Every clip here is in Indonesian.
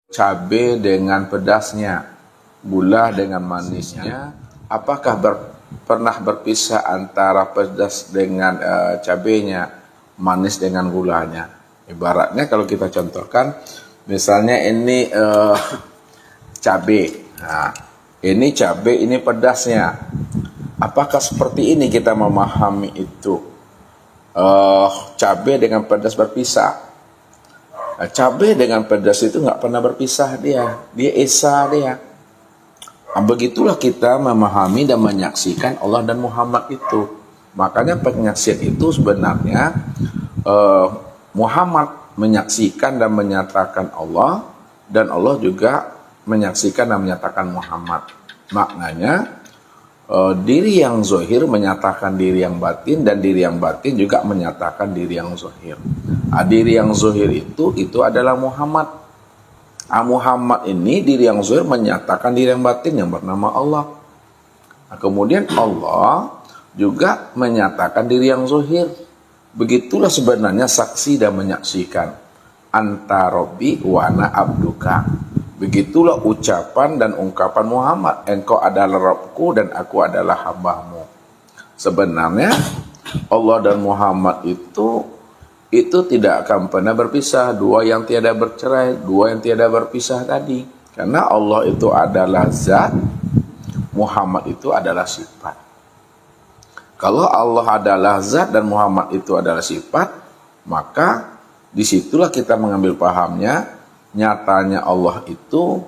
cabai dengan pedasnya, gula dengan manisnya, apakah pernah berpisah antara pedas dengan cabainya, manis dengan gulanya? Ibaratnya kalau kita contohkan, misalnya ini cabai, nah, ini cabai, ini pedasnya. Apakah seperti ini kita memahami itu? Cabai dengan pedas berpisah. Cabai dengan pedas itu nggak pernah berpisah dia esa dia. Begitulah kita memahami dan menyaksikan Allah dan Muhammad itu. Makanya penyaksian itu sebenarnya Muhammad menyaksikan dan menyatakan Allah, dan Allah juga menyaksikan dan menyatakan Muhammad. Maknanya diri yang zahir menyatakan diri yang batin, dan diri yang batin juga menyatakan diri yang zahir. Diri yang zahir itu adalah Muhammad. Muhammad ini diri yang zahir menyatakan diri yang batin yang bernama Allah. Kemudian Allah juga menyatakan diri yang zahir. Begitulah sebenarnya saksi dan menyaksikan anta rabbi wa ana abduka. Begitulah ucapan dan ungkapan Muhammad, engkau adalah Rabbku dan aku adalah hambamu. Sebenarnya Allah dan Muhammad itu tidak akan pernah berpisah, dua yang tiada bercerai, dua yang tiada berpisah tadi. Karena Allah itu adalah zat, Muhammad itu adalah sifat. Kalau Allah adalah zat dan Muhammad itu adalah sifat, maka disitulah kita mengambil pahamnya. Nyatanya Allah itu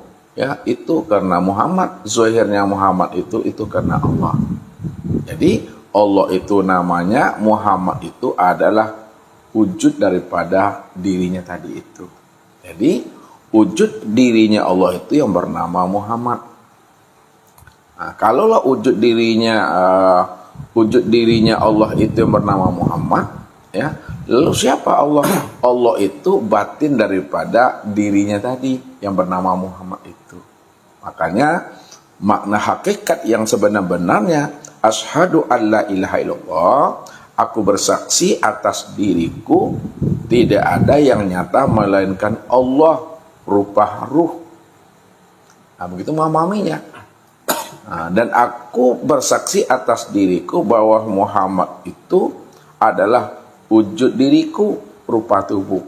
itu karena Muhammad, zahirnya Muhammad itu karena Allah. Jadi Allah itu namanya, Muhammad itu adalah wujud daripada dirinya tadi itu. Jadi wujud dirinya Allah itu yang bernama Muhammad. Nah, kalaulah wujud dirinya Allah itu yang bernama Muhammad, ya, lalu siapa Allah? Allah itu batin daripada dirinya tadi yang bernama Muhammad itu. Makanya makna hakikat yang sebenar-benarnya asyhadu alla ilaha illallah, aku bersaksi atas diriku tidak ada yang nyata melainkan Allah rupa ruh. Nah, begitu memahaminya. Dan aku bersaksi atas diriku bahwa Muhammad itu adalah wujud diriku rupa tubuh.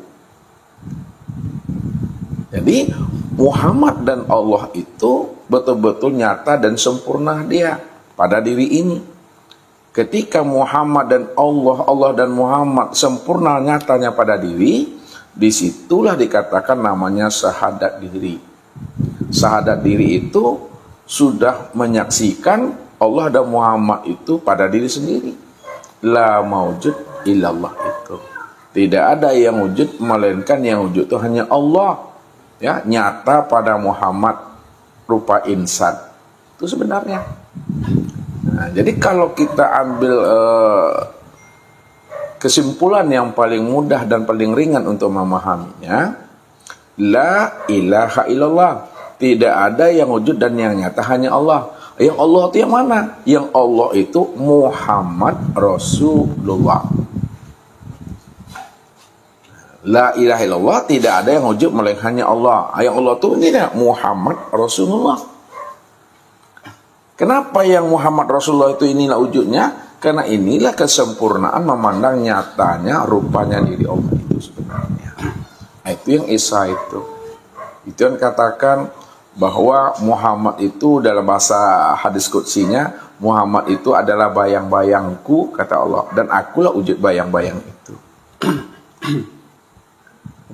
Jadi Muhammad dan Allah itu betul-betul nyata dan sempurna dia pada diri ini. Ketika Muhammad dan Allah dan Muhammad sempurna nyatanya pada diri, disitulah dikatakan namanya syahadat diri. Syahadat diri itu sudah menyaksikan Allah dan Muhammad itu pada diri sendiri. La maujud illallah itu. Tidak ada yang wujud melainkan yang wujud itu hanya Allah. Ya, nyata pada Muhammad rupa insan. Itu sebenarnya. Nah, jadi kalau kita ambil kesimpulan yang paling mudah dan paling ringan untuk memahaminya, la ilaha illallah. Tidak ada yang wujud dan yang nyata hanya Allah. Yang Allah itu yang mana? Yang Allah itu Muhammad Rasulullah. La ilaha illallah, tidak ada yang wujud melainkan hanya Allah. Yang Allah itu ini Muhammad Rasulullah. Kenapa yang Muhammad Rasulullah itu inilah wujudnya? Karena inilah kesempurnaan memandang nyatanya rupanya diri Allah itu sebenarnya. Nah, itu yang Isa itu. Itu yang katakan bahwa Muhammad itu dalam bahasa hadis qudsinya, Muhammad itu adalah bayang-bayangku kata Allah, dan akulah wujud bayang-bayang itu.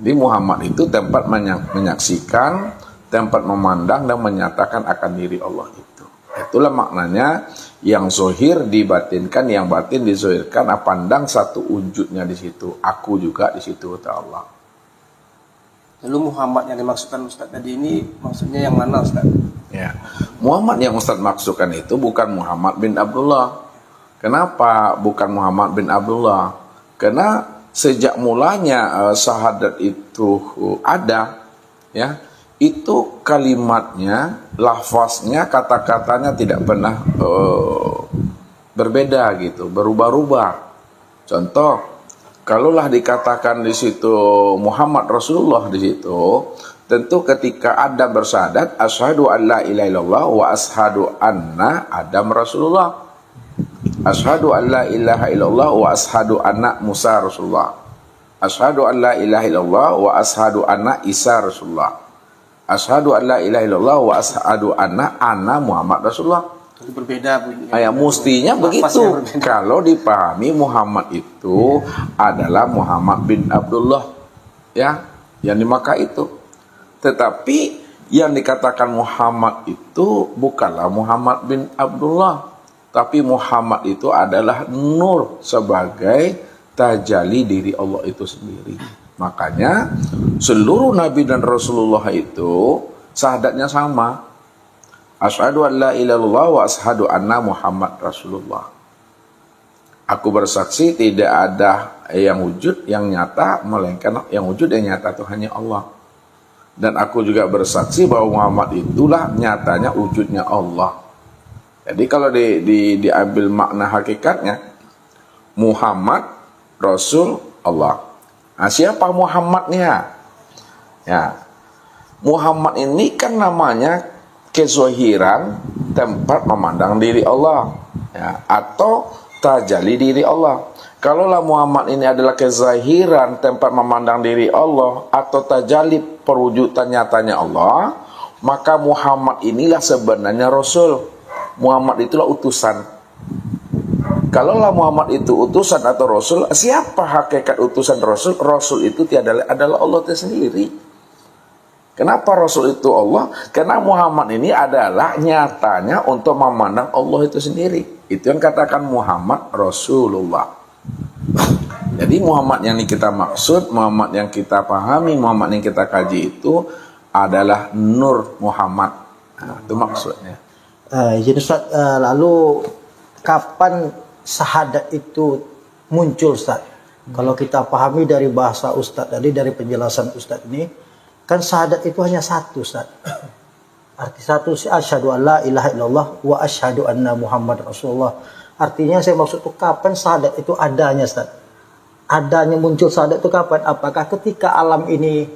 Jadi Muhammad itu tempat menyaksikan, tempat memandang dan menyatakan akan diri Allah itu. Itulah maknanya yang zahir dibatinkan, yang batin dizahirkan. Pandang satu wujudnya di situ. Aku juga di situ kata Allah. Lalu Muhammad yang dimaksudkan Ustaz tadi ini maksudnya yang mana Ustaz? Ya, Muhammad yang Ustaz maksudkan itu bukan Muhammad bin Abdullah. Kenapa bukan Muhammad bin Abdullah? Karena sejak mulanya syahadat itu ada, ya, itu kalimatnya, lafaznya, kata-katanya tidak pernah berbeda gitu, berubah-ubah. Contoh, kalaulah dikatakan di situ Muhammad Rasulullah di situ, tentu ketika Adam bersyahadat, asyhadu an la ilaha illallah wa asyhadu anna Adam Rasulullah. Asyhadu an la ilaha illallah wa asyhadu anna Musa Rasulullah. Asyhadu an la ilaha illallah wa asyhadu anna Isa Rasulullah. Asyhadu an la ilaha illallah wa asyhadu anna Muhammad Rasulullah. Itu berbeda bunyinya. Ya, mestinya begitu. Kalau dipahami Muhammad itu adalah Muhammad bin Abdullah, ya, yang di Makkah itu. Tetapi yang dikatakan Muhammad itu bukanlah Muhammad bin Abdullah, tapi Muhammad itu adalah nur sebagai tajalli diri Allah itu sendiri. Makanya seluruh Nabi dan Rasulullah itu syahadatnya sama. Asyhadu an la ilaha illallah wa asyhadu anna Muhammad Rasulullah. Aku bersaksi tidak ada yang wujud yang nyata, melainkan yang wujud yang nyata itu hanya Allah. Dan aku juga bersaksi bahwa Muhammad itulah nyatanya wujudnya Allah. Jadi kalau diambil makna hakikatnya, Muhammad Rasul Allah. Nah, siapa Muhammadnya? Ya, Muhammad ini kan namanya kezohiran tempat memandang diri Allah, ya, atau tajalli diri Allah. Kalaulah Muhammad ini adalah kezahiran tempat memandang diri Allah atau tajalli perwujudan nyatanya Allah, maka Muhammad inilah sebenarnya Rasul. Muhammad itulah utusan. Kalaulah Muhammad itu utusan atau Rasul, siapa hakikat utusan Rasul? Rasul itu adalah Allah itu sendiri. Kenapa Rasul itu Allah? Karena Muhammad ini adalah nyatanya untuk memandang Allah itu sendiri. Itu yang katakan Muhammad Rasulullah. Jadi Muhammad yang kita maksud, Muhammad yang kita pahami, Muhammad yang kita kaji itu adalah Nur Muhammad. Nah, itu maksudnya. Jadi Ustaz, lalu kapan syahadat itu muncul Ustaz? Kalau kita pahami dari bahasa Ustaz tadi, dari penjelasan Ustaz ini, kan syahadat itu hanya satu Ustaz. Arti satu, asyhadu an la ilaha illallah wa asyhadu anna Muhammad Rasulullah. Artinya saya maksud itu kapan syahadat itu adanya Ustaz? Adanya muncul syahadat itu kapan? Apakah ketika alam ini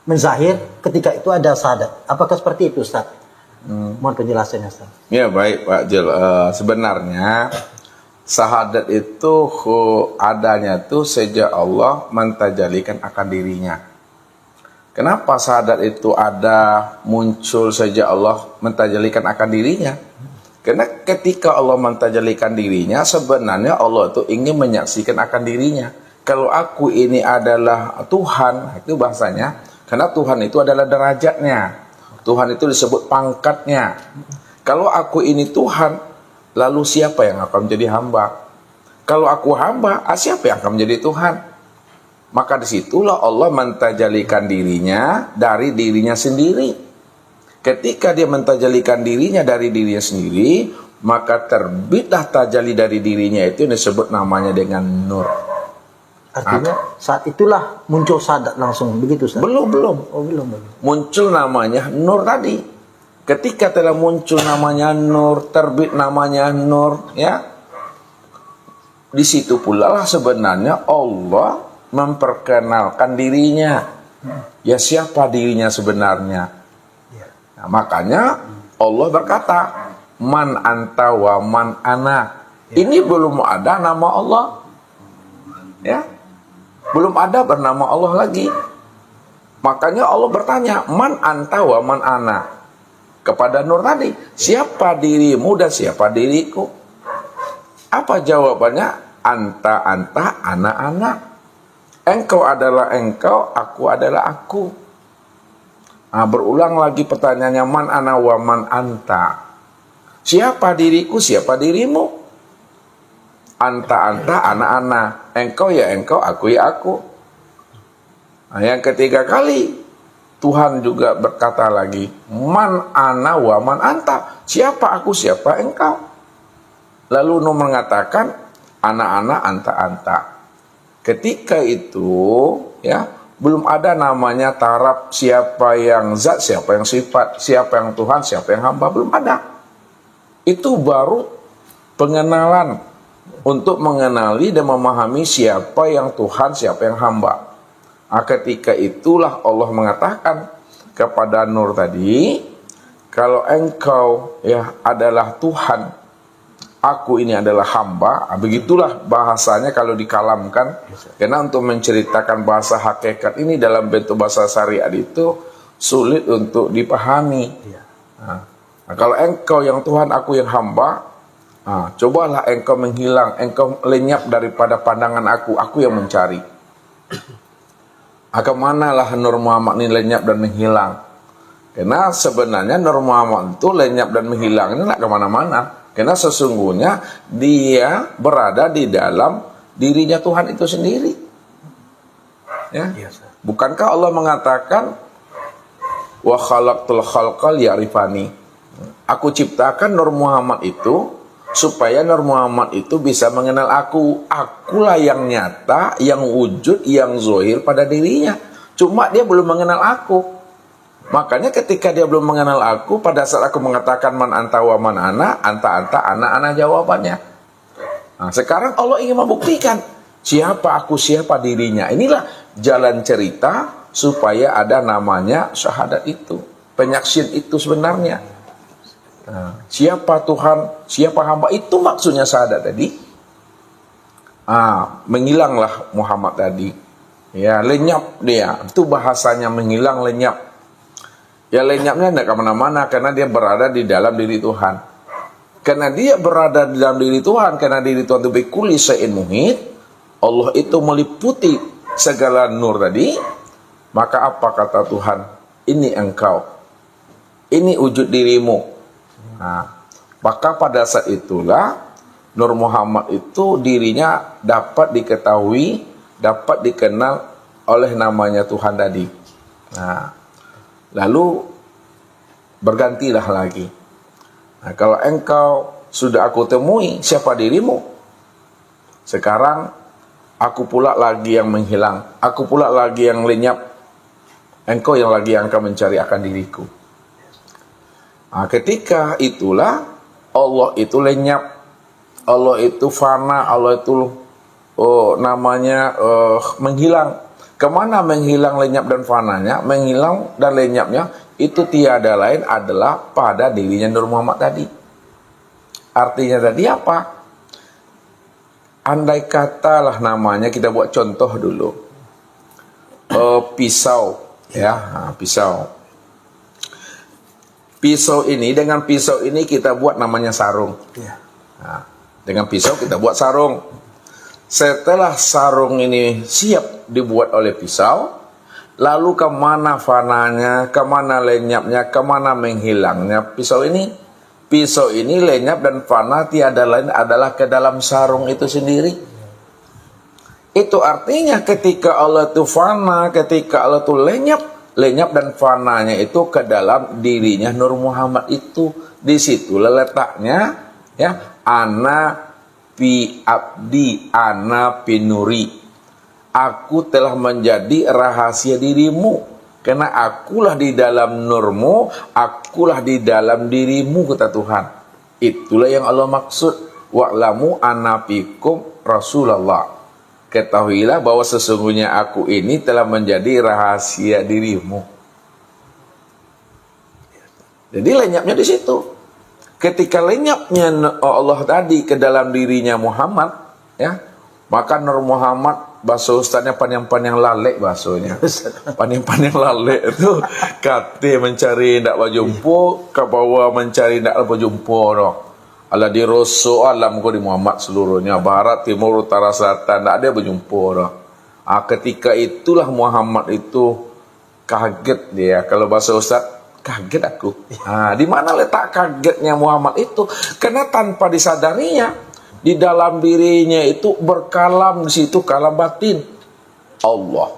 menzahir, ketika itu ada syahadat? Apakah seperti itu Ustaz? Mohon penjelasannya Ustaz. Ya baik Pak Jil, sebenarnya syahadat itu adanya tuh sejak Allah mentajalikan akan dirinya. Kenapa syahadat itu ada muncul sejak Allah mentajalikan akan dirinya? Karena ketika Allah mentajalikan dirinya, sebenarnya Allah itu ingin menyaksikan akan dirinya. Kalau aku ini adalah Tuhan, itu bahasanya, karena Tuhan itu adalah derajatnya. Tuhan itu disebut pangkatnya. Kalau aku ini Tuhan, lalu siapa yang akan menjadi hamba? Kalau aku hamba, siapa yang akan menjadi Tuhan? Maka disitulah Allah mentajalikan dirinya dari dirinya sendiri. Ketika dia mentajalikan dirinya dari dirinya sendiri, maka terbitlah tajalli dari dirinya itu yang disebut namanya dengan nur. Artinya saat itulah muncul syahadat langsung, begitu Ustaz? Belum. Oh, belum. Muncul namanya nur tadi. Ketika telah muncul namanya nur, terbit namanya nur, ya. Di situ pula lah sebenarnya Allah memperkenalkan dirinya. Ya, siapa dirinya sebenarnya? Nah, makanya Allah berkata, man anta wa man ana. Ini belum ada nama Allah. Ya. Belum ada bernama Allah lagi. Makanya Allah bertanya, man anta wa man ana. Kepada Nur tadi, siapa dirimu dan siapa diriku? Apa jawabannya? Anta, ana. Engkau adalah engkau, aku adalah aku. Nah, berulang lagi pertanyaannya, man ana wa man anta. Siapa diriku, siapa dirimu? Anta, ana. Engkau ya engkau, aku ya aku. Nah, yang ketiga kali Tuhan juga berkata lagi, man ana wa man anta. Siapa aku, siapa engkau? Lalu Nuh mengatakan, ana, anta. Ketika itu, ya, belum ada namanya taraf siapa yang zat, siapa yang sifat, siapa yang Tuhan, siapa yang hamba, belum ada. Itu baru pengenalan untuk mengenali dan memahami siapa yang Tuhan, siapa yang hamba. Nah, ketika itulah Allah mengatakan, kepada Nur tadi, kalau engkau ya adalah Tuhan, aku ini adalah hamba. Begitulah bahasanya kalau dikalamkan. Karena untuk menceritakan bahasa hakikat ini dalam bentuk bahasa syariat itu sulit untuk dipahami. Nah, kalau engkau yang Tuhan, aku yang hamba, cobalah engkau menghilang, engkau lenyap daripada pandangan aku yang mencari. Kemanalah Nur Muhammad ini lenyap dan menghilang? Karena sebenarnya Nur Muhammad itu lenyap dan menghilang ini tidak kemana-mana. Karena sesungguhnya dia berada di dalam dirinya Tuhan itu sendiri. Ya. Bukankah Allah mengatakan wa khalaqtul khalqa liya'rifani? Aku ciptakan Nur Muhammad itu supaya Nur Muhammad itu bisa mengenal aku. Akulah yang nyata, yang wujud, yang zahir pada dirinya. Cuma dia belum mengenal aku. Makanya ketika dia belum mengenal aku, pada saat aku mengatakan man anta wa man ana, ana jawabannya. Nah, sekarang Allah ingin membuktikan siapa aku, siapa dirinya. Inilah jalan cerita supaya ada namanya syahadat itu, penyaksian itu sebenarnya. Nah, siapa Tuhan, siapa hamba, itu maksudnya syahadat tadi. Menghilanglah Muhammad tadi. Ya, lenyap dia. Itu bahasanya menghilang, lenyap. Ya, lenyapnya tidak kemana-mana karena dia berada di dalam diri Tuhan. Karena dia berada di dalam diri Tuhan, karena diri Tuhan itu bikulli syai'in muhit, Allah itu meliputi segala nur tadi. Maka apa kata Tuhan? Ini engkau. Ini wujud dirimu. Nah, maka pada saat itulah Nur Muhammad itu dirinya dapat diketahui, dapat dikenal oleh namanya Tuhan tadi. Nah, lalu bergantilah lagi. Nah, kalau engkau sudah aku temui siapa dirimu, sekarang aku pula lagi yang menghilang, aku pula lagi yang lenyap, engkau yang lagi yang akan mencari akan diriku. Nah, ketika itulah Allah itu lenyap, Allah itu fana, Allah itu menghilang. Kemana menghilang, lenyap dan fananya? Menghilang dan lenyapnya itu tiada lain adalah pada dirinya Nur Muhammad tadi. Artinya tadi apa? Andai katalah namanya, kita buat contoh dulu, pisau, ya, pisau. Pisau ini, dengan pisau ini kita buat namanya sarung. Nah, dengan pisau kita buat sarung. Setelah sarung ini siap dibuat oleh pisau, lalu kemana fananya, kemana lenyapnya, kemana menghilangnya pisau ini? Pisau ini lenyap dan fana tiada lain adalah ke dalam sarung itu sendiri. Itu artinya ketika Allah itu fana, ketika Allah itu lenyap dan fananya itu ke dalam dirinya Nur Muhammad itu. Di situ letaknya, ya, ana fi abdi, ana fi nuri. Aku telah menjadi rahasia dirimu, karena akulah di dalam nurmu, akulah di dalam dirimu, kata Tuhan. Itulah yang Allah maksud, wa'lamu anna fikum Rasulullah. Ketahuilah bahwa sesungguhnya aku ini telah menjadi rahasia dirimu. Jadi lenyapnya di situ. Ketika lenyapnya Allah tadi ke dalam dirinya Muhammad, ya, maka Nur Muhammad, bahasa ustaznya panjang-panjang lalek bahasanya. Panjang-panjang lalek itu kate mencari ndak berjumpa, ke bawah mencari ndak berjumpa dong. Ala di rosso alam ko di Muhammad seluruhnya, barat, timur, utara, selatan, ndak ada berjumpa dong. Ketika itulah Muhammad itu kaget dia. Kalau bahasa ustaz, kaget aku. Di mana letak kagetnya Muhammad itu? Karena tanpa disadarinya, di dalam dirinya itu berkalam, di situ kalam batin. Allah.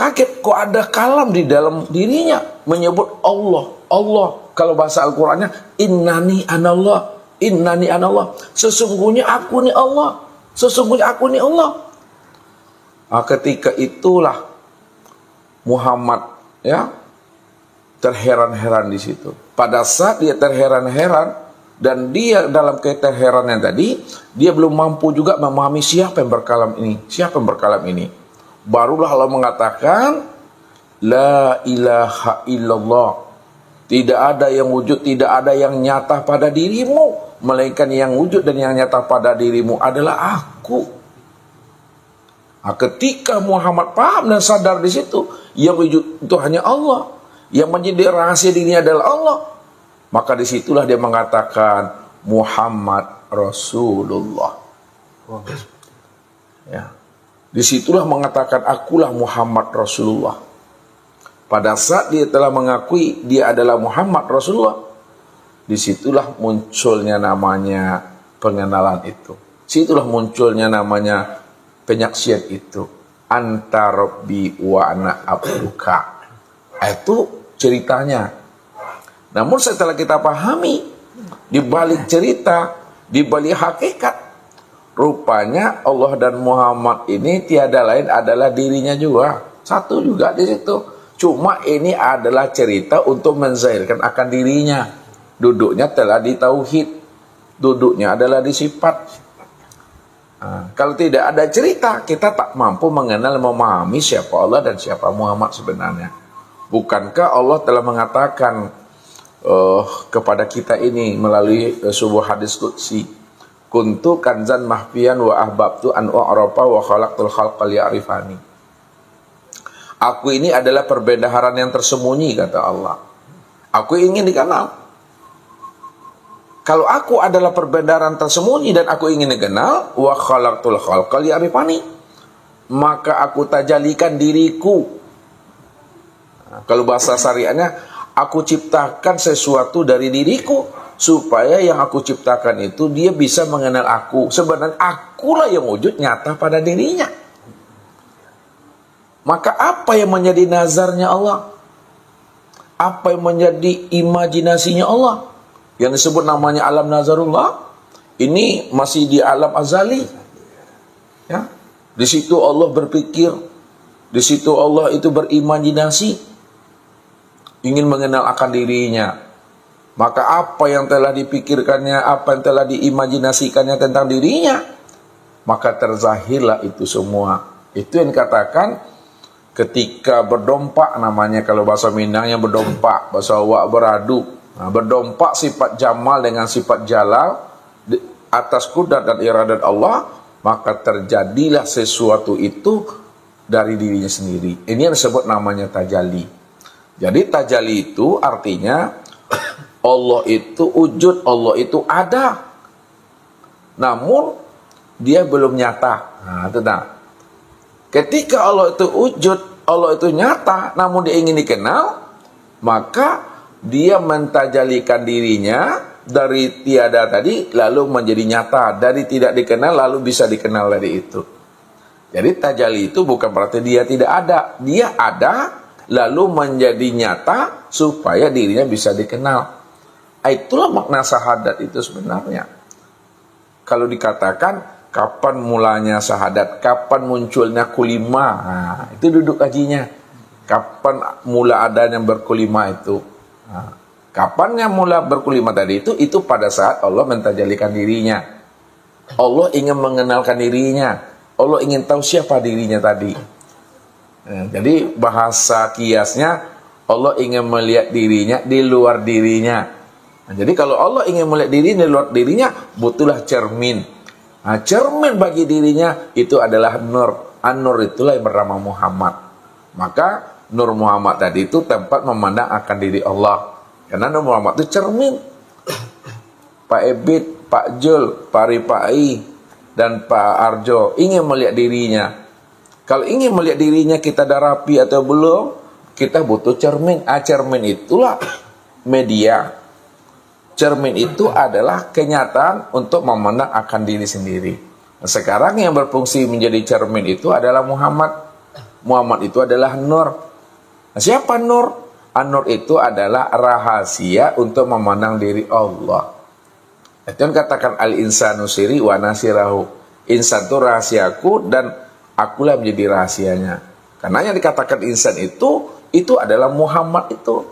Kaget kok ada kalam di dalam dirinya menyebut Allah. Kalau bahasa Al-Qur'annya innani anallah. Sesungguhnya aku ni Allah. Ketika itulah Muhammad, ya, terheran-heran di situ. Pada saat dia terheran-heran dan dia dalam keterheranan tadi, dia belum mampu juga memahami siapa yang berkalam ini. Barulah Allah mengatakan, La ilaha illallah. Tidak ada yang wujud, tidak ada yang nyata pada dirimu, melainkan yang wujud dan yang nyata pada dirimu adalah aku. Nah, ketika Muhammad paham dan sadar di situ, yang wujud itu hanya Allah, yang menjadi rahasia dirinya adalah Allah, maka disitulah dia mengatakan Muhammad Rasulullah. Ya. Disitulah mengatakan akulah Muhammad Rasulullah. Pada saat dia telah mengakui dia adalah Muhammad Rasulullah, disitulah munculnya namanya pengenalan itu. Disitulah munculnya namanya penyaksian itu. Anta Rabbi wa ana abduka. Itu ceritanya. Namun setelah kita pahami, di balik cerita, di balik hakikat, rupanya Allah dan Muhammad ini tiada lain adalah dirinya juga. Satu juga di situ. Cuma ini adalah cerita untuk menzahirkan akan dirinya. Duduknya telah di tauhid. Duduknya adalah di sifat. Nah, kalau tidak ada cerita, kita tak mampu mengenal, memahami siapa Allah dan siapa Muhammad sebenarnya. Bukankah Allah telah mengatakan kepada kita ini melalui sebuah hadis qudsi, kuntu kanzan mahfiyan wa ahbabtu an u'rafa wa khalaqtul khalqa liya'rifani. Aku ini adalah perbendaharaan yang tersembunyi, kata Allah. Aku ingin dikenal. Kalau aku adalah perbendaharaan tersembunyi dan aku ingin dikenal, wa khalaqtul khalqa liya'rifani, maka aku tajalikan diriku. Nah, kalau bahasa syariatnya, aku ciptakan sesuatu dari diriku supaya yang aku ciptakan itu dia bisa mengenal aku. Sebenarnya akulah yang wujud nyata pada dirinya. Maka apa yang menjadi nazarnya Allah? Apa yang menjadi imajinasinya Allah? Yang disebut namanya alam nazarullah, ini masih di alam azali. Ya. Di situ Allah berpikir, di situ Allah itu berimajinasi, ingin mengenal akan dirinya. Maka apa yang telah dipikirkannya, apa yang telah diimajinasikannya tentang dirinya, maka terzahirlah itu semua. Itu yang dikatakan ketika berdompak, namanya kalau bahasa Minangnya berdompak, bahasa Wak beradu. Nah, berdompak sifat jamal dengan sifat jalal atas kudrat dan iradat Allah, maka terjadilah sesuatu itu dari dirinya sendiri. Ini yang disebut namanya tajalli. Jadi tajalli itu artinya Allah itu wujud, Allah itu ada, namun dia belum nyata. Nah, tenang. Ketika Allah itu wujud, Allah itu nyata, namun dia ingin dikenal, maka dia mentajalikan dirinya dari tiada tadi, lalu menjadi nyata. Dari tidak dikenal, lalu bisa dikenal dari itu. Jadi tajalli itu bukan berarti dia tidak ada. Dia ada, lalu menjadi nyata, supaya dirinya bisa dikenal. Itulah makna syahadat itu sebenarnya. Kalau dikatakan, kapan mulanya syahadat? Kapan munculnya kulima? Nah, itu duduk kajinya. Kapan mula adanya berkulima itu? Nah, kapannya mula berkulima tadi itu pada saat Allah mentajalikan dirinya. Allah ingin mengenalkan dirinya. Allah ingin tahu siapa dirinya tadi. Nah, jadi bahasa kiasnya, Allah ingin melihat dirinya di luar dirinya. Nah, jadi kalau Allah ingin melihat dirinya di luar dirinya, butuhlah cermin. Nah, cermin bagi dirinya itu adalah nur. An-nur itulah yang bernama Muhammad. Maka nur Muhammad tadi itu tempat memandang akan diri Allah. Karena nur Muhammad itu cermin. Pak Ebit, Pak Jul, Pak Ripai, dan Pak Arjo ingin melihat dirinya. Kalau ingin melihat dirinya kita dah rapi atau belum, kita butuh cermin. Cermin itulah media. Cermin itu adalah kenyataan untuk memandang akan diri sendiri. Nah, sekarang yang berfungsi menjadi cermin itu adalah Muhammad. Muhammad itu adalah nur. Nah, siapa nur? An-nur itu adalah rahasia untuk memandang diri Allah. Itu yang katakan al-insanu siri wa nasirahu. Insan itu rahasiaku dan akulah menjadi rahasianya. Karena yang dikatakan insan itu adalah Muhammad itu.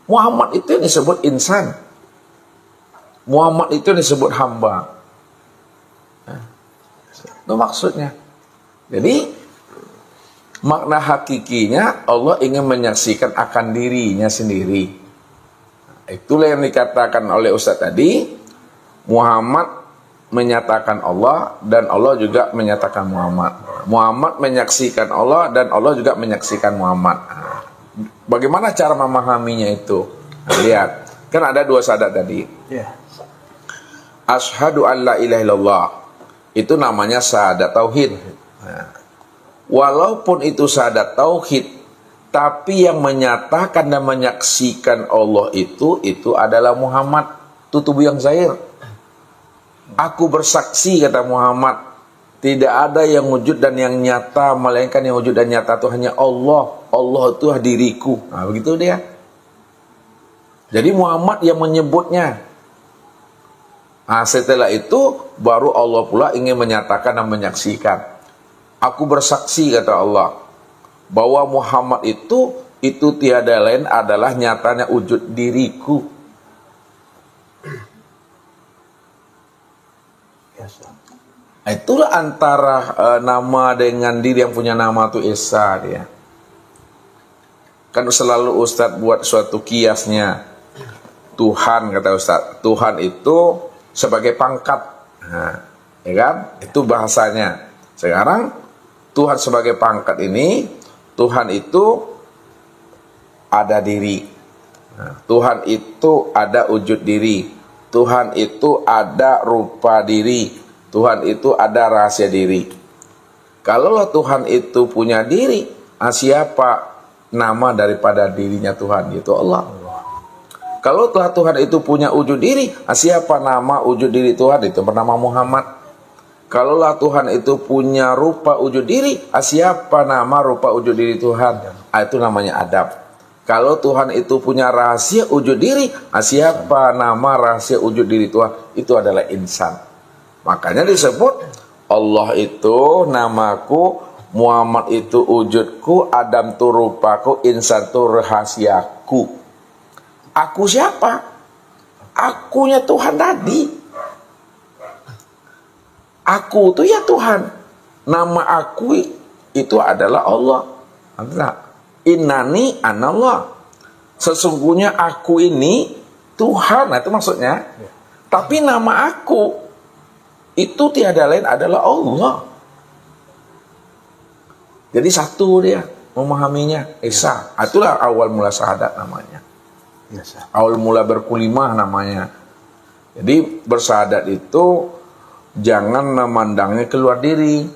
Muhammad itu yang disebut insan. Muhammad itu disebut hamba. Nah, itu maksudnya. Jadi Makna hakikinya Allah ingin menyaksikan akan dirinya sendiri. Itulah yang dikatakan oleh Ustaz tadi, Muhammad menyatakan Allah dan Allah juga menyatakan Muhammad. Muhammad menyaksikan Allah dan Allah juga menyaksikan Muhammad. Bagaimana cara memahaminya itu? Nah, lihat, kan ada dua syahadat tadi. Ya. Asyhadu an la ilaha illallah. Itu namanya syahadat tauhid. Nah, walaupun itu syahadat tauhid, tapi yang menyatakan dan menyaksikan Allah itu adalah Muhammad. Itu tubuh yang zahir. Aku bersaksi, kata Muhammad, tidak ada yang wujud dan yang nyata, melainkan yang wujud dan nyata itu hanya Allah. Allah itu diriku. Nah, begitu dia. Jadi Muhammad yang menyebutnya. Nah, setelah itu baru Allah pula ingin menyatakan dan menyaksikan. Aku bersaksi, kata Allah, bahwa Muhammad itu tiada lain adalah nyatanya wujud diriku. Nah, itulah antara nama dengan diri yang punya nama itu Esa dia. Kan selalu Ustadz buat suatu kiasnya. Tuhan, kata Ustadz, Tuhan itu sebagai pangkat. Nah, ya kan? Itu bahasanya. Sekarang Tuhan sebagai pangkat ini, Tuhan itu ada diri. Nah, Tuhan itu ada wujud diri. Tuhan itu ada rupa diri. Tuhan itu ada rahasia diri. Kalau Tuhan itu punya diri, siapa nama daripada dirinya Tuhan? Itu Allah. Kalau Tuhan itu punya wujud diri, siapa nama wujud diri Tuhan? Itu bernama Muhammad. Kalau Tuhan itu punya rupa wujud diri, siapa nama rupa wujud diri Tuhan? Itu namanya Adam. Kalau Tuhan itu punya rahasia wujud diri, siapa nama rahasia wujud diri Tuhan? Itu adalah insan. Makanya disebut Allah itu namaku, Muhammad itu wujudku, Adam itu rupaku, insan itu rahasiaku. Aku siapa? Akunya Tuhan tadi. Aku itu ya Tuhan. Nama aku itu adalah Allah. Innani anallah. Sesungguhnya aku ini Tuhan. Nah, itu maksudnya. Tapi nama aku itu tiada lain adalah Allah. Jadi satu dia memahaminya. Esa. Itulah awal mula syahadat namanya. Awal mula berkulimah namanya. Jadi bersyahadat itu jangan memandangnya keluar diri.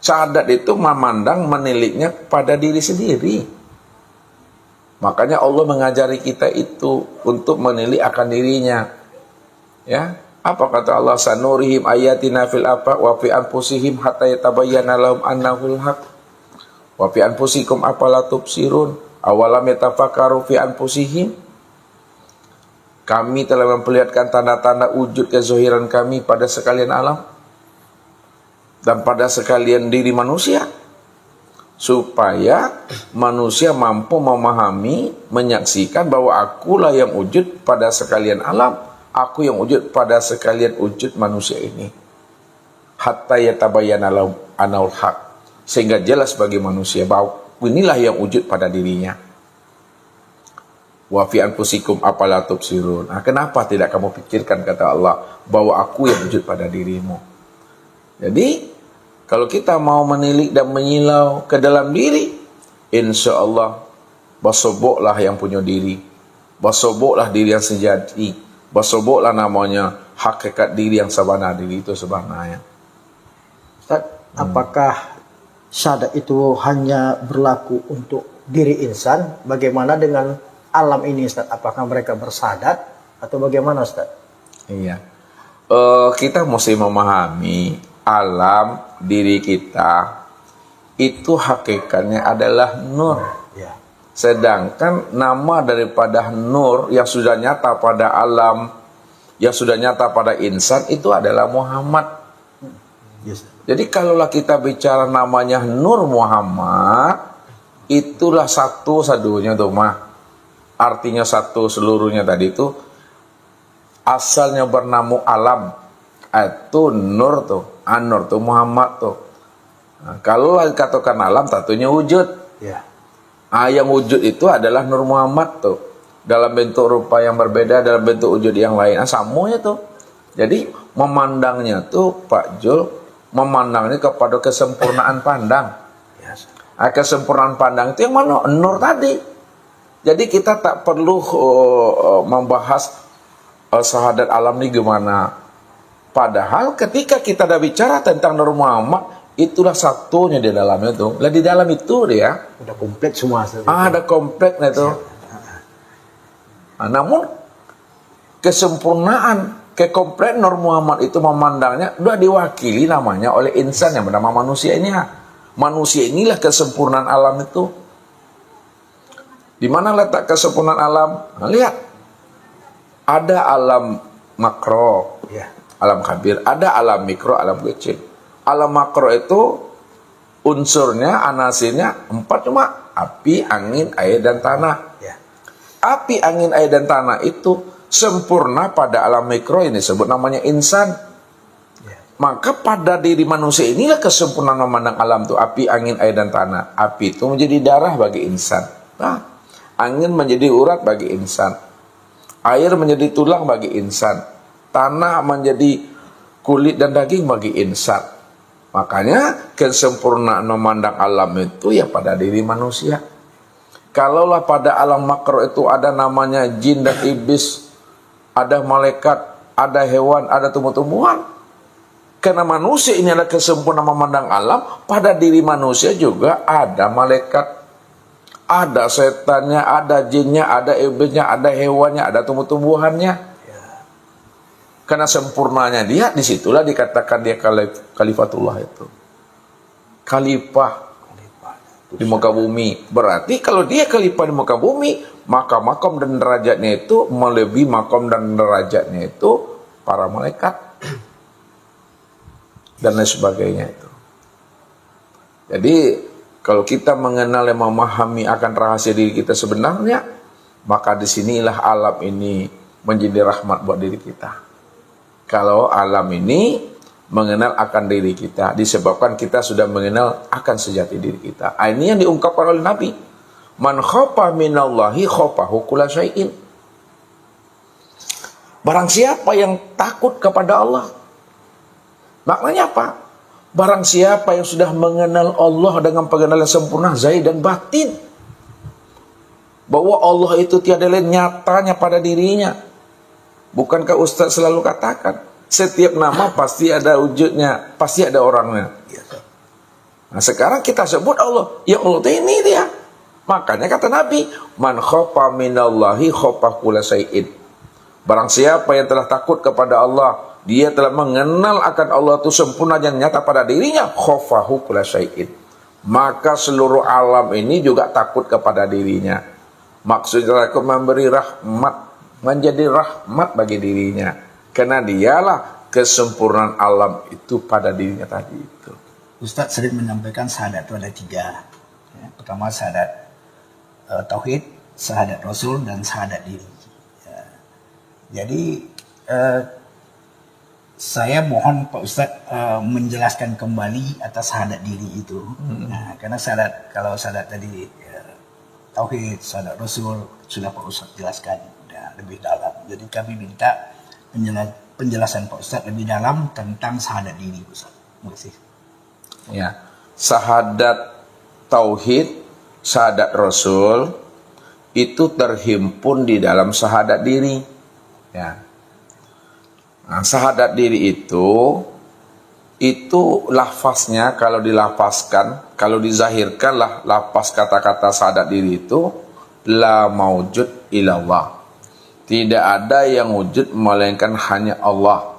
Syahadat itu memandang, meniliknya pada diri sendiri. Makanya Allah mengajari kita itu untuk menilik akan dirinya. Ya, apa kata Allah? Sanurihim ayatina fil afaq wa fi anfusihim hatta yatabayyana lahum annahul haq. Wa fi anfusikum afala tubsirun. Awalam yatafakkaru fi anfusihim. Kami telah memperlihatkan tanda-tanda wujud kezahiran kami pada sekalian alam dan pada sekalian diri manusia, supaya manusia mampu memahami, menyaksikan bahwa akulah yang wujud pada sekalian alam, aku yang wujud pada sekalian wujud manusia ini. Hatta yatabayyana lahum annahul haq, sehingga jelas bagi manusia bahwa inilah yang wujud pada dirinya. Wa fi anfusikum afala tubsirun. Nah, kenapa tidak kamu pikirkan, kata Allah, bahwa aku yang wujud pada dirimu. Jadi kalau kita mau menilik dan menyilau ke dalam diri, insya Allah basoboklah yang punya diri, basoboklah diri yang sejati, basoboklah namanya hakikat diri yang sebenar, diri itu sebenarnya. Ustaz, apakah syahadat itu hanya berlaku untuk diri insan? Bagaimana dengan alam ini, Ustaz? Apakah mereka bersyahadat atau bagaimana, Ustaz? Iya. Kita mesti memahami alam diri kita itu hakikatnya adalah nur. Ya. Sedangkan nama daripada nur yang sudah nyata pada alam, yang sudah nyata pada insan itu adalah Muhammad. Yes. Jadi kalaulah kita bicara namanya Nur Muhammad, itulah satu-satunya tuh mah. Artinya satu seluruhnya tadi itu asalnya bernama alam. Itu Nur tuh, An-Nur tuh Muhammad tuh. Nah, kalau dikatakan alam tentunya wujud. Ya. Yang wujud itu adalah Nur Muhammad tuh. Dalam bentuk rupa yang berbeda, dalam bentuk wujud yang lain. Semuanya tuh. Jadi memandangnya tuh Pak Jul, memandangnya kepada kesempurnaan pandang. Ya. Kesempurnaan pandang itu yang mana? Nur tadi. Jadi kita tak perlu membahas syahadat alam ini gimana. Padahal ketika kita dah bicara tentang Nur Muhammad, itulah satunya di dalamnya tuh. Lah di dalam itu dia Udah komplit semua. ada kompleknya tuh. Namun kesempurnaan, kekomplet Nur Muhammad itu memandangnya udah diwakili namanya oleh insan yang bernama manusia ini. Manusia inilah kesempurnaan alam itu. Di mana letak kesempurnaan alam? Nah, lihat. Ada alam makro, Ya. alam kabir, ada alam mikro, alam kecil. Alam makro itu unsurnya, anasirnya 4 cuma api, angin, air, dan tanah. Ya. Api, angin, air, dan tanah itu sempurna pada alam mikro ini disebut namanya insan. Ya. Maka pada diri manusia inilah kesempurnaan memandang alam itu, api, angin, air, dan tanah. Api itu menjadi darah bagi insan. Nah, angin menjadi urat bagi insan. Air menjadi tulang bagi insan. Tanah menjadi kulit dan daging bagi insan. Makanya kesempurnaan memandang alam itu ya pada diri manusia. Kalaulah pada alam makro itu ada namanya jin dan iblis, ada malaikat, ada hewan, ada tumbuh-tumbuhan. Karena manusia ini adalah kesempurnaan memandang alam, pada diri manusia juga ada malaikat, ada setannya, ada jinnya, ada iblisnya, ada hewannya, ada tumbuh-tumbuhannya. Karena sempurnanya dia, disitulah dikatakan dia khalifatullah itu. Khalifah di muka bumi. Berarti kalau dia khalifah di muka bumi, maka makom dan derajatnya itu melebihi makom dan derajatnya itu para malaikat dan lain sebagainya itu. Jadi kalau kita mengenal dan memahami akan rahasia diri kita sebenarnya, maka disinilah alam ini menjadi rahmat buat diri kita. Kalau alam ini mengenal akan diri kita, disebabkan kita sudah mengenal akan sejati diri kita. Ini yang diungkapkan oleh Nabi. Man khofa minallahi khofahu kulla syai'in. Barang siapa yang takut kepada Allah. Maknanya apa? Barang siapa yang sudah mengenal Allah dengan pengenalan sempurna zahir dan batin, bahwa Allah itu tiada lain nyatanya pada dirinya. Bukankah Ustaz selalu katakan, setiap nama pasti ada wujudnya, pasti ada orangnya. Nah sekarang kita sebut Allah, ya Allah ini dia. Makanya kata Nabi, man khofa minallahi khofa kulla syai'in. Barang siapa yang telah takut kepada Allah, dia telah mengenal akan Allah itu sempurna dan nyata pada dirinya, khofahu kulla syai'in. Maka seluruh alam ini juga takut kepada dirinya. Maksudnya aku memberi rahmat, menjadi rahmat bagi dirinya. Karena dialah kesempurnaan alam itu pada dirinya tadi itu. Ustadz sering menyampaikan syahadat itu ada 3. Ya, pertama syahadat tauhid, syahadat Rasul, dan syahadat diri. Ya. Jadi saya mohon Pak Ustadz menjelaskan kembali atas syahadat diri itu. Nah, karena syahadat, kalau syahadat tadi tauhid, syahadat Rasul sudah Pak Ustadz jelaskan lebih dalam. Jadi kami minta penjelasan Pak Ustadz lebih dalam tentang syahadat diri, Ustadz. Terima kasih. Ya, syahadat tauhid, syahadat Rasul itu terhimpun di dalam syahadat diri. Ya. Nah, syahadat diri itu lafaznya kalau dilafazkan, kalau dizahirkan lah lafaz kata-kata syahadat diri itu la maujud illallah. Tidak ada yang wujud melainkan hanya Allah.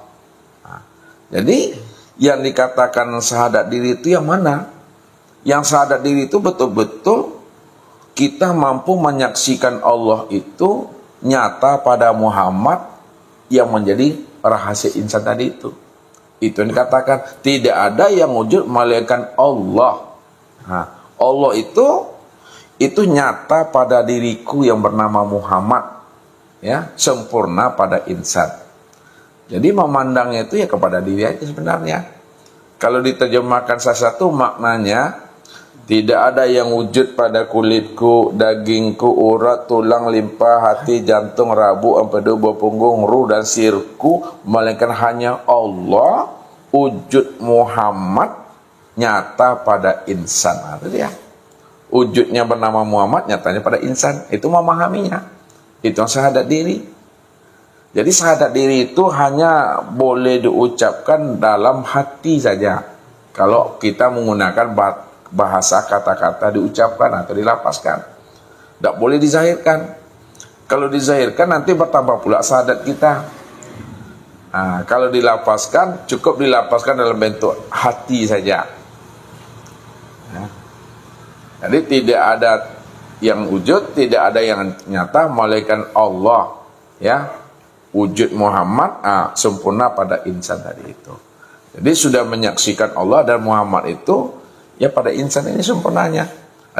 Nah, jadi yang dikatakan syahadat diri itu yang mana? Yang syahadat diri itu betul-betul kita mampu menyaksikan Allah itu nyata pada Muhammad yang menjadi rahasia insan tadi itu. Itu yang dikatakan tidak ada yang wujud melainkan Allah. Nah, Allah itu nyata pada diriku yang bernama Muhammad, ya, sempurna pada insan. Jadi memandangnya itu ya kepada diri aja sebenarnya. Kalau diterjemahkan salah satu maknanya, tidak ada yang wujud pada kulitku, dagingku, urat, tulang, limpa, hati, jantung, rabu, empedu, buah punggung, ruh dan sirku, melainkan hanya Allah, wujud Muhammad nyata pada insan. Itu dia. Wujudnya bernama Muhammad, nyatanya pada insan. Itu memahaminya. Itu yang syahadat diri. Jadi syahadat diri itu hanya boleh diucapkan dalam hati saja. Kalau kita menggunakan bahasa kata-kata diucapkan atau dilapaskan. Tidak boleh dizahirkan. Kalau dizahirkan nanti bertambah pula syahadat kita. Nah, kalau dilapaskan, cukup dilapaskan dalam bentuk hati saja. Ya. Jadi tidak ada yang wujud, tidak ada yang nyata, melainkan Allah. Ya, wujud Muhammad sempurna pada insan tadi itu. Jadi sudah menyaksikan Allah dan Muhammad itu ya pada insan ini sempurnanya.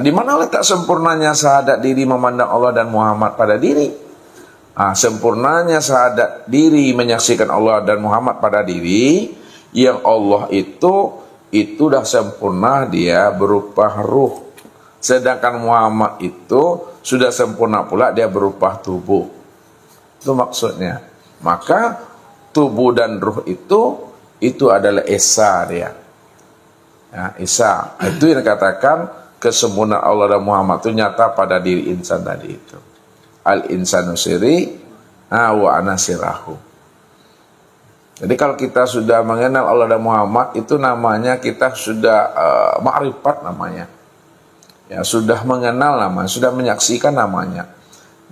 Di mana letak sempurnanya syahadat diri memandang Allah dan Muhammad pada diri? Sempurnanya syahadat diri menyaksikan Allah dan Muhammad pada diri, yang Allah itu dah sempurna, dia berupa ruh. Sedangkan Muhammad itu sudah sempurna pula, dia berupa tubuh. Itu maksudnya. Maka tubuh dan ruh itu adalah esa dia. Ya, Isa. Itu yang dikatakan kesempurnaan Allah dan Muhammad itu nyata pada diri insan tadi itu. Al-insanu siri wa ana sirahu. Jadi kalau kita sudah mengenal Allah dan Muhammad, itu namanya kita sudah ma'rifat namanya. Ya, sudah mengenal namanya, sudah menyaksikan namanya.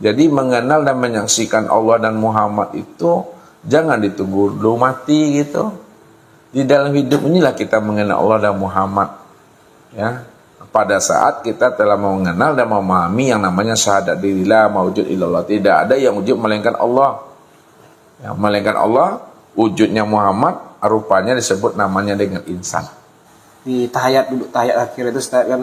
Jadi mengenal dan menyaksikan Allah dan Muhammad itu jangan ditunggu dulu mati gitu. Di dalam hidup inilah kita mengenal Allah dan Muhammad. Ya, pada saat kita telah mengenal dan memahami yang namanya syahadat diri la maujud illallah, tidak ada yang wujud melainkan Allah. Ya, melainkan Allah, wujudnya Muhammad, rupanya disebut namanya dengan insan. Di tahiyat duduk tahiyat akhir itu Ustaz kan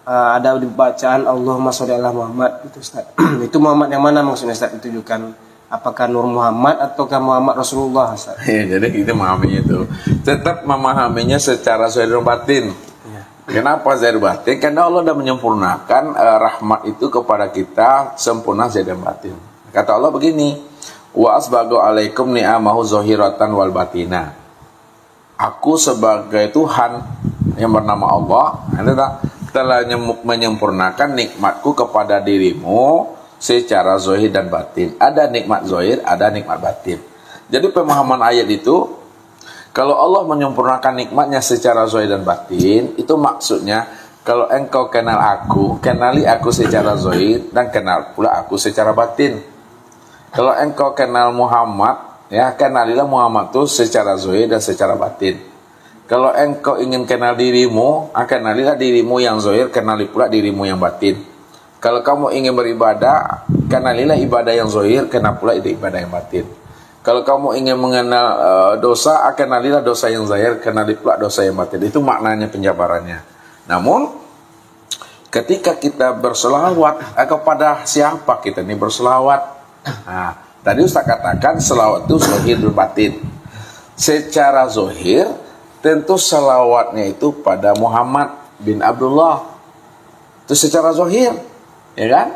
ada di bacaan Allahumma sholli ala Muhammad itu Ustaz. Itu Muhammad yang mana maksudnya Ustaz ditujukan? Apakah Nur Muhammad ataukah Muhammad Rasulullah Ustaz? Ya, jadi kita memahaminya itu. Tetap memahaminya secara zahir dan batin. Ya. Kenapa zahir batin? Karena Allah sudah menyempurnakan rahmat itu kepada kita sempurna zahir dan batin. Kata Allah begini, wa asbagu alaikum ni'amahu zahiratan wal batina. Aku sebagai Tuhan yang bernama Allah, telah menyempurnakan nikmatku kepada dirimu secara zahir dan batin. Ada nikmat zahir, ada nikmat batin. Jadi pemahaman ayat itu, kalau Allah menyempurnakan nikmatnya secara zahir dan batin, itu maksudnya kalau engkau kenal aku, kenali aku secara zahir dan kenal pula aku secara batin. Kalau engkau kenal Muhammad, ya kenalilah Muhammad itu secara zahir dan secara batin. Kalau engkau ingin kenal dirimu, kenalilah dirimu yang zahir, kenali pula dirimu yang batin. Kalau kamu ingin beribadah, kenalilah ibadah yang zahir, kenal pula ibadah yang batin. Kalau kamu ingin mengenal dosa, kenalilah dosa yang zahir, kenali pula dosa yang batin. Itu maknanya penjabarannya. Namun, ketika kita berselawat kepada siapa kita ini berselawat? Tadi Ustaz katakan selawat itu zahir dan batin. Secara zahir, tentu selawatnya itu pada Muhammad bin Abdullah. Itu secara zahir. Ya kan?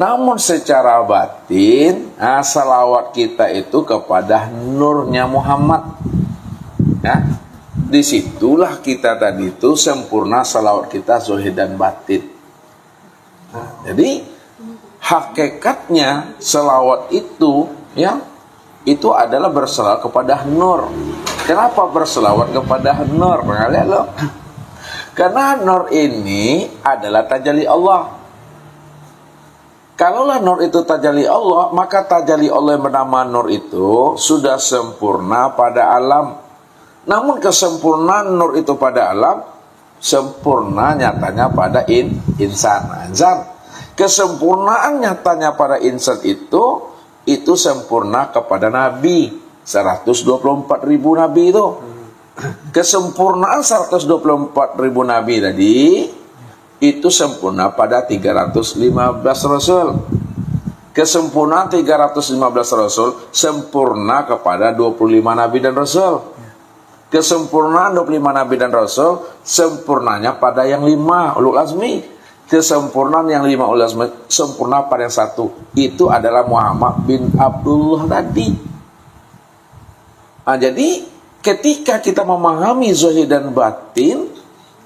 Namun secara batin, salawat kita itu kepada nurnya Muhammad. Ya, disitulah kita tadi itu sempurna salawat kita zahir dan batin. Jadi hakikatnya salawat itu, ya, itu adalah berselawat kepada nur. Kenapa berselawat kepada nur? Lihat loh. Karena nur ini adalah tajalli Allah. Kalaulah nur itu tajalli Allah, maka tajalli Allah yang bernama nur itu sudah sempurna pada alam. Namun kesempurnaan nur itu pada alam sempurna nyatanya pada insan. Kesempurnaan nyatanya pada insan itu sempurna kepada Nabi. 124.000 Nabi itu. Kesempurnaan 124.000 Nabi tadi itu sempurna pada 315 Rasul. Kesempurnaan 315 Rasul sempurna kepada 25 Nabi dan Rasul. Kesempurnaan 25 nabi dan rasul sempurnanya pada yang 5 ulul azmi. Kesempurnaan yang 5 ulul azmi sempurna pada yang 1. Itu adalah Muhammad bin Abdullah tadi. Nah, jadi ketika kita memahami zahir dan batin,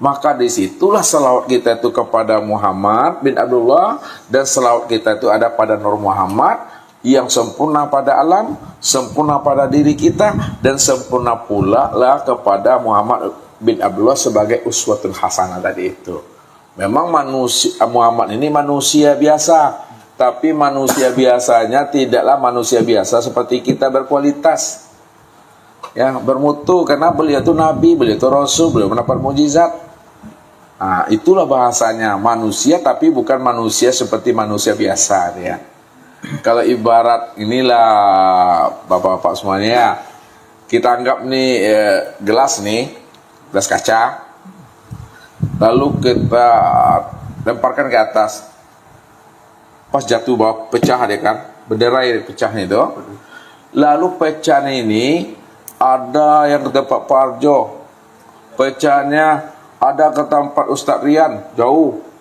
maka disitulah selawat kita itu kepada Muhammad bin Abdullah, dan selawat kita itu ada pada Nur Muhammad yang sempurna pada alam, sempurna pada diri kita, dan sempurna pula lah kepada Muhammad bin Abdullah sebagai uswatul hasanah tadi itu. Memang manusia, Muhammad ini manusia biasa, tapi manusia biasanya tidaklah manusia biasa seperti kita berkualitas, ya, bermutu, karena beliau itu nabi, beliau itu rasul, beliau mendapat mujizat. Nah, itulah bahasanya manusia, tapi bukan manusia seperti manusia biasa ya. Kalau ibarat inilah bapak-bapak semuanya, kita anggap nih gelas kaca, lalu kita lemparkan ke atas, pas jatuh bawah pecah dia kan, berderai pecahnya itu. Lalu pecahnya ini ada yang ke tempat Pak Arjo, pecahnya ada ke tempat Ustadz Rian, jauh.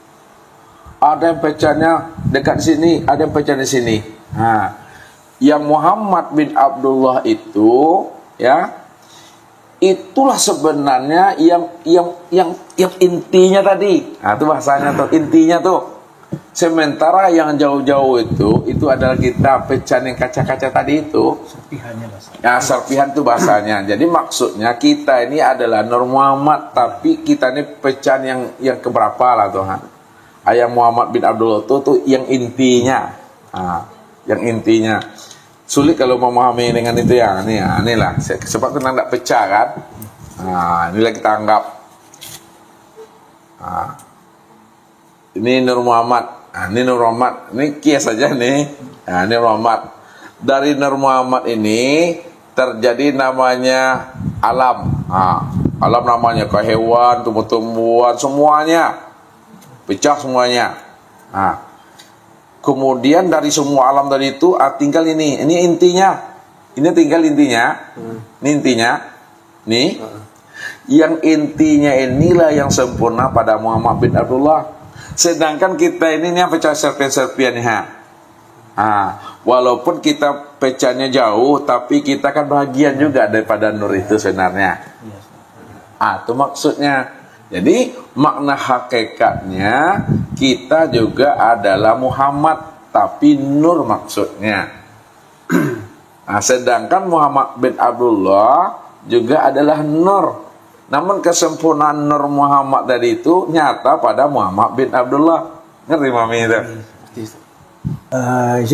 Ada yang pecahnya dekat sini, ada yang pecah di sini. Nah, yang Muhammad bin Abdullah itu, ya, itulah sebenarnya yang intinya tadi. Nah, itu bahasanya tuh, intinya tuh. Sementara yang jauh-jauh itu adalah kita pecahan yang kaca-kaca tadi itu. Serpihannya bahasa. Ya, serpihan itu bahasanya. Jadi maksudnya kita ini adalah Nur Muhammad, tapi kita ini pecahan yang keberapa lah Tuhan. Ayah Muhammad bin Abdullah itu tuh yang intinya. Yang intinya. Sulit kalau memahami dengan itu ya. Inilah. Sebab tenang tidak pecah kan. Inilah kita anggap. Ini Nur Muhammad. Ini Nur Muhammad. Ini kias saja nih. Ini Nur Muhammad. Dari Nur Muhammad ini terjadi namanya alam. Alam namanya ke hewan, tumbuh-tumbuhan, semuanya. Pecah semuanya. Kemudian dari semua alam tadi itu tinggal ini. Ini intinya. Ini tinggal intinya. Ini intinya. Nih. Yang intinya inilah yang sempurna pada Muhammad bin Abdullah. Sedangkan kita ini yang pecah serpian-serpian walaupun kita pecahnya jauh, tapi kita kan bagian juga daripada nur itu sebenarnya. Itu maksudnya. Jadi makna hakikatnya kita juga adalah Muhammad, tapi nur maksudnya. Sedangkan Muhammad bin Abdullah juga adalah nur. Namun kesempurnaan Nur Muhammad tadi itu nyata pada Muhammad bin Abdullah. Ngerti Mami itu?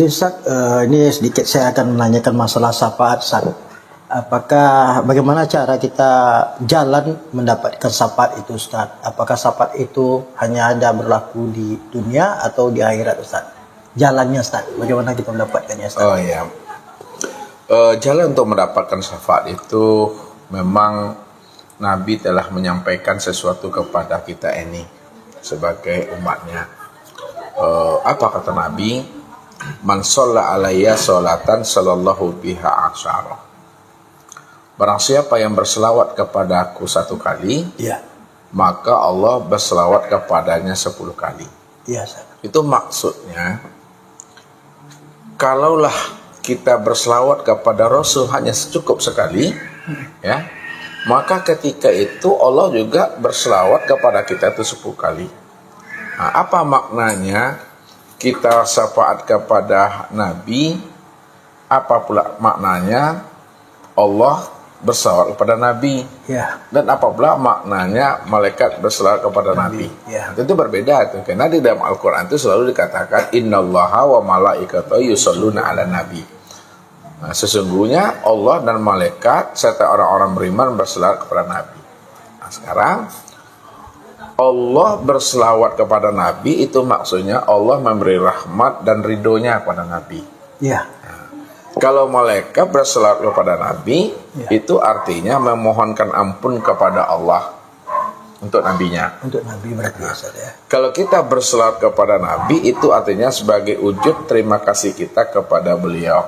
Ustaz, ini sedikit saya akan menanyakan masalah syafaat, Ustaz. Apakah bagaimana cara kita jalan mendapatkan syafaat itu, Ustaz? Apakah syafaat itu hanya ada berlaku di dunia atau di akhirat, Ustaz? Jalannya, Ustaz. Bagaimana kita mendapatkannya, Ustaz? Oh iya. Jalan untuk mendapatkan syafaat itu memang Nabi telah menyampaikan sesuatu kepada kita ini sebagai umatnya. Apa kata Nabi? Man shalla alayya sholatan sallallahu biha asyara. Barang siapa yang berselawat kepadaku 1 kali, Ya. maka Allah berselawat kepadanya 10 kali. Iya, Ustaz. Itu maksudnya, kalaulah kita berselawat kepada Rasul hanya cukup sekali, ya, maka ketika itu Allah juga berselawat kepada kita itu 10 kali. Apa maknanya kita syafaat kepada Nabi? Apa pula maknanya Allah berselawat kepada Nabi? Ya. Dan apa pula maknanya malaikat berselawat kepada Nabi? Ya. Itu berbeda itu. Karena di dalam Al-Quran itu selalu dikatakan innallaha wa malaikatahu yusholluna ala nabi. Sesungguhnya Allah dan malaikat serta orang-orang beriman berselawat kepada Nabi. Sekarang Allah berselawat kepada Nabi itu maksudnya Allah memberi rahmat dan ridhonya kepada Nabi. Ya. Kalau malaikat berselawat kepada Nabi, itu artinya memohonkan ampun kepada Allah untuk nabinya. Untuk Nabi berarti, Ustaz, ya. Kalau kita berselawat kepada Nabi, itu artinya sebagai wujud terima kasih kita kepada beliau.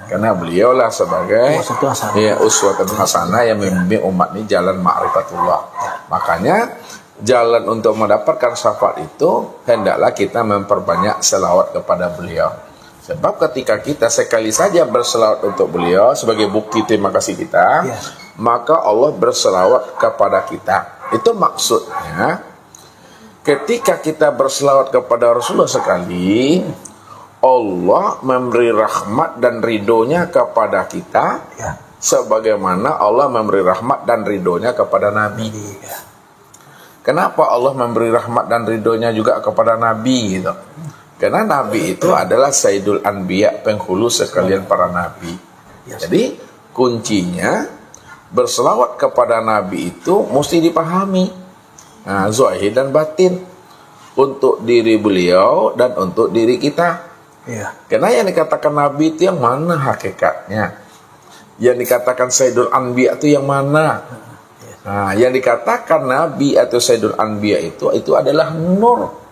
Karena beliaulah sebagai Uswatun hasanah. ya uswatun hasanah yang membimbing umat ini jalan ma'rifatullah. Makanya jalan untuk mendapatkan syafaat itu hendaklah kita memperbanyak selawat kepada beliau. Sebab ketika kita sekali saja berselawat untuk beliau sebagai bukti terima kasih kita, Ya. maka Allah berselawat kepada kita. Itu maksudnya ketika kita berselawat kepada Rasulullah sekali, Allah memberi rahmat dan ridhonya kepada kita, Ya. sebagaimana Allah memberi rahmat dan ridhonya kepada Nabi. Ya. Kenapa Allah memberi rahmat dan ridhonya juga kepada Nabi gitu? Karena Nabi itu adalah Sayyidul Anbiya, penghulu sekalian para Nabi. Jadi kuncinya berselawat kepada Nabi itu mesti dipahami, nah, zahir dan batin, untuk diri beliau dan untuk diri kita. Ya. Karena yang dikatakan Nabi itu yang mana hakikatnya? Yang dikatakan Sayyidul Anbiya itu yang mana? Nah, yang dikatakan Nabi atau Sayyidul Anbiya itu adalah nur.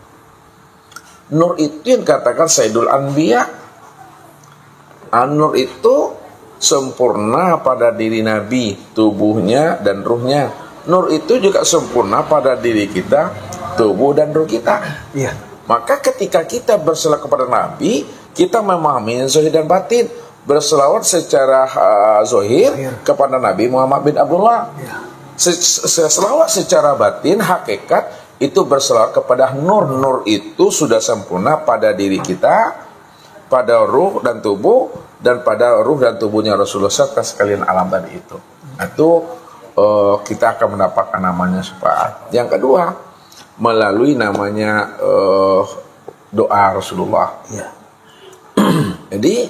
Nur itu yang dikatakan Sayyidul Anbiya. Nur itu sempurna pada diri Nabi, tubuhnya dan ruhnya. Nur itu juga sempurna pada diri kita, tubuh dan ruh kita. Ya. Maka ketika kita berselawat kepada Nabi, kita memahami zahir dan batin. Berselawat secara zahir kepada Nabi Muhammad bin Abdullah. Selawat secara batin, hakikat itu berselawat kepada nur. Nur itu sudah sempurna pada diri kita, pada ruh dan tubuh, dan pada ruh dan tubuhnya Rasulullah serta sekalian alam tadi itu. Itu kita akan mendapatkan namanya syafaat. Yang kedua, melalui namanya doa Rasulullah. Ya. Jadi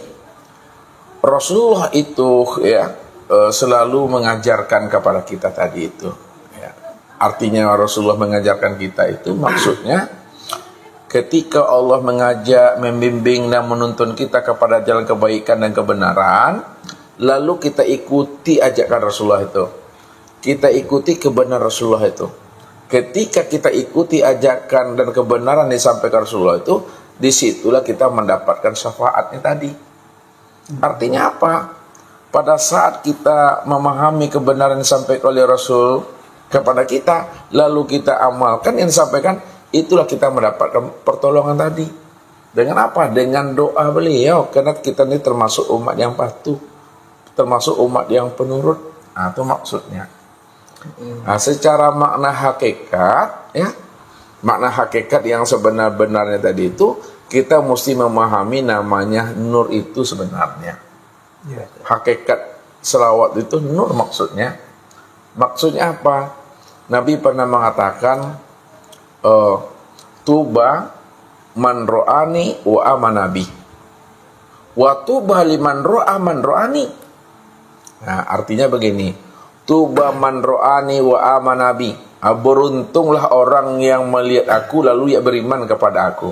Rasulullah itu ya selalu mengajarkan kepada kita tadi itu. Ya. Artinya Rasulullah mengajarkan kita itu maksudnya ketika Allah mengajak, membimbing dan menuntun kita kepada jalan kebaikan dan kebenaran, lalu kita ikuti ajakan Rasulullah itu. Kita ikuti kebenaran Rasulullah itu. Ketika kita ikuti ajakan dan kebenaran yang disampaikan Rasulullah itu, disitulah kita mendapatkan syafaatnya tadi. Artinya apa? Pada saat kita memahami kebenaran yang disampaikan oleh Rasul kepada kita, lalu kita amalkan yang disampaikan, itulah kita mendapatkan pertolongan tadi. Dengan apa? Dengan doa beliau. Karena kita ini termasuk umat yang patuh, termasuk umat yang penurut. Nah, itu maksudnya. Nah, secara makna hakikat, ya, makna hakikat yang sebenar-benarnya tadi itu, kita mesti memahami namanya nur itu sebenarnya. Ya. Hakikat selawat itu nur maksudnya. Maksudnya apa? Nabi pernah mengatakan, tuba man ro'ani wa amanabi, wa tuba liman ro'a man ro'ani. Nah, artinya begini, tuba man ro'ani wa amanabi, beruntunglah orang yang melihat aku lalu ia beriman kepada aku.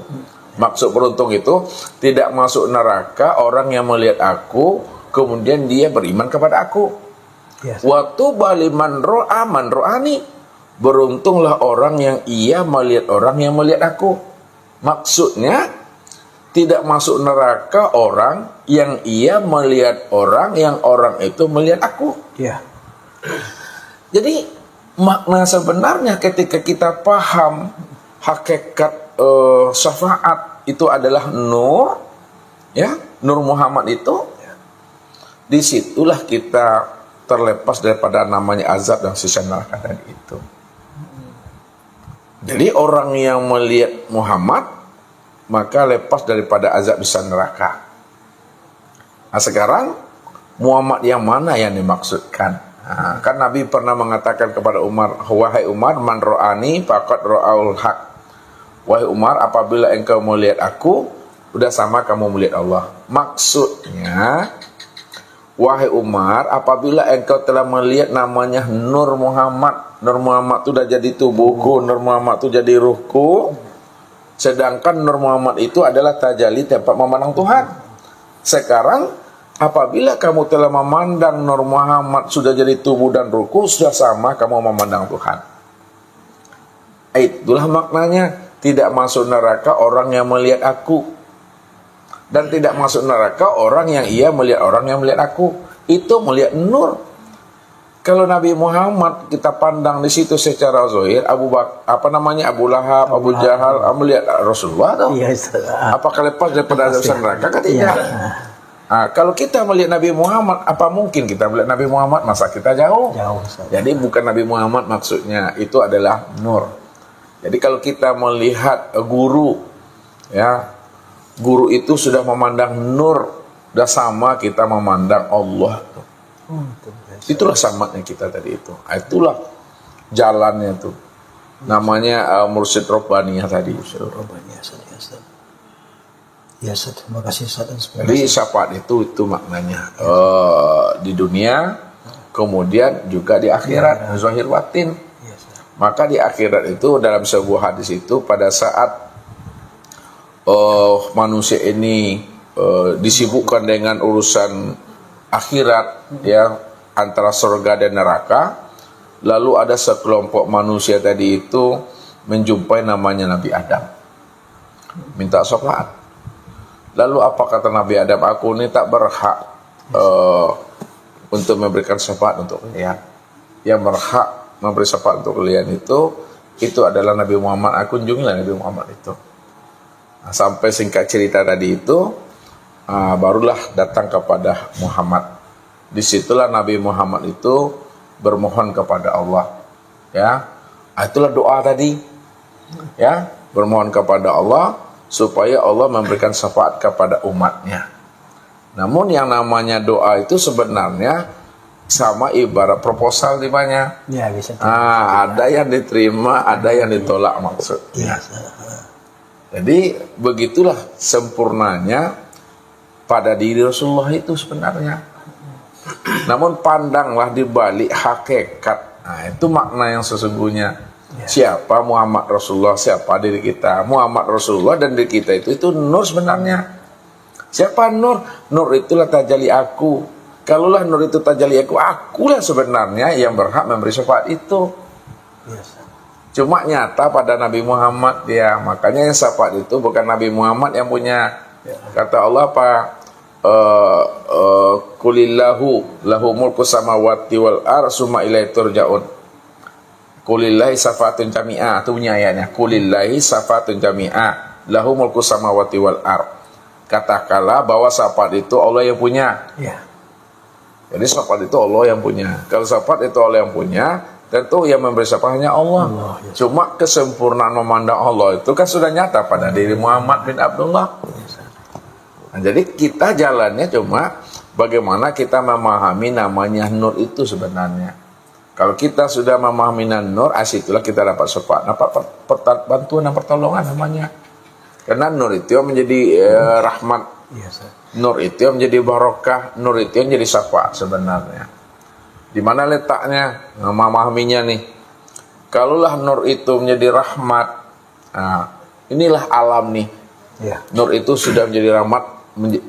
Maksud beruntung itu tidak masuk neraka orang yang melihat aku kemudian dia beriman kepada aku. Yes. Waktu baliman ro'a man ro'ani, beruntunglah orang yang ia melihat orang yang melihat aku. Maksudnya tidak masuk neraka orang yang ia melihat orang yang orang itu melihat aku. Ya. Jadi makna sebenarnya ketika kita paham hakikat syafaat itu adalah nur, ya, Nur Muhammad itu, disitulah kita terlepas daripada namanya azab dan siksa neraka tadi itu. Jadi orang yang melihat Muhammad maka lepas daripada azab siksa neraka. Nah, sekarang Muhammad yang mana yang dimaksudkan? Nah, kan Nabi pernah mengatakan kepada Umar, wahai Umar, man ro'ani faqad ro'aul haq. Wahai Umar, apabila engkau melihat aku, udah sama kamu melihat Allah. Maksudnya, wahai Umar, apabila engkau telah melihat namanya Nur Muhammad, Nur Muhammad itu sudah jadi tubuhku, Nur Muhammad itu jadi ruhku, sedangkan Nur Muhammad itu adalah tajalli tempat memandang Tuhan. Sekarang, apabila kamu telah memandang Nur Muhammad sudah jadi tubuh dan ruhku, sudah sama kamu memandang Tuhan. Itulah maknanya. Tidak masuk neraka orang yang melihat aku. Dan tidak masuk neraka orang yang ia melihat orang yang melihat aku. Itu melihat nur. Kalau Nabi Muhammad kita pandang di situ secara zahir, Abu Lahab, Abu Jahal melihat Rasulullah tuh. Iya, Ustaz. Apakah lepas daripada azab neraka? Kan tidak. Nah, kalau kita melihat Nabi Muhammad, apa mungkin kita melihat Nabi Muhammad? Masa kita jauh? Jauh, Ustaz. Jadi bukan Nabi Muhammad maksudnya, itu adalah nur. Jadi kalau kita melihat guru, ya, guru itu sudah memandang nur, sudah sama kita memandang Allah. Itulah samatnya kita tadi itu. Itulah jalannya tuh. Namanya mursyid robbaniyah tadi. Robbaniyah, Ustaz. Ya, Ustaz. Terima kasih, Ustaz. Jadi syafaat itu maknanya di dunia, kemudian juga di akhirat, zahir batin. Maka di akhirat itu dalam sebuah hadis itu pada saat manusia ini disibukkan dengan urusan akhirat, ya, antara surga dan neraka, lalu ada sekelompok manusia tadi itu menjumpai namanya Nabi Adam, minta syafaat. Lalu apa kata Nabi Adam? Aku ini tak berhak untuk memberikan syafaat untuk kalian. Yang berhak memberi syafaat untuk kalian itu adalah Nabi Muhammad. Aku kunjungilah Nabi Muhammad itu. Nah, sampai singkat cerita tadi itu barulah datang kepada Muhammad. Disitulah Nabi Muhammad itu bermohon kepada Allah, ya. Itulah doa tadi, ya, bermohon kepada Allah supaya Allah memberikan syafaat kepada umatnya. Namun yang namanya doa itu sebenarnya sama ibarat proposal di banyak. Ya, bisa. Ada yang diterima, ada yang ditolak maksudnya. Jadi begitulah sempurnanya pada diri Rasulullah itu sebenarnya. Namun pandanglah di balik hakikat. Nah, itu makna yang sesungguhnya. Siapa Muhammad Rasulullah, siapa diri kita. Muhammad Rasulullah dan diri kita itu nur sebenarnya. Siapa nur? Nur itulah tajalli aku. Kalaulah nur itu tajalli akulah sebenarnya yang berhak memberi syafaat itu. Cuma nyata pada Nabi Muhammad dia. Makanya yang syafaat itu bukan Nabi Muhammad yang punya. Kata Allah apa? Kulillahu lahu mulku samawati wal ar summa ilaihi turja'un. Kulillahi safatun jami'ah, itu punya ayatnya. Kulillahi safatun jami'ah lahu mulku samawati wal ar. Katakanlah bahwa syafaat itu Allah yang punya. Ya. Jadi syafaat itu Allah yang punya. Kalau syafaat itu Allah yang punya, tentu yang memberi syafaat hanya Allah. Cuma kesempurnaan memandang Allah itu kan sudah nyata pada diri Muhammad bin Abdullah. Nah, jadi kita jalannya cuma bagaimana kita memahami namanya nur itu sebenarnya. Kalau kita sudah memahami nur, asitulah kita dapat syafaat, dapat bantuan dan pertolongan namanya. Karena nur itu yang menjadi rahmat, nur itu yang menjadi barokah, nur itu yang menjadi syafaat sebenarnya. Di mana letaknya memahaminya nih? Kalaulah nur itu menjadi rahmat, nah, inilah alam nih. Nur itu sudah menjadi rahmat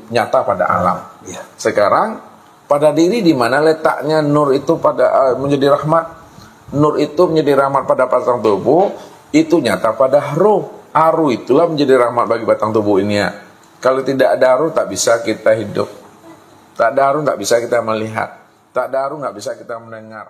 nyata pada alam. Sekarang pada diri di mana letaknya nur itu pada menjadi rahmat? Nur itu menjadi rahmat pada batang tubuh, itu nyata pada ruh. Ruh itulah menjadi rahmat bagi batang tubuh ini ya. Kalau tidak ada ruh tak bisa kita hidup. Tak ada ruh tak bisa kita melihat. Tak ada ruh nggak bisa kita mendengar.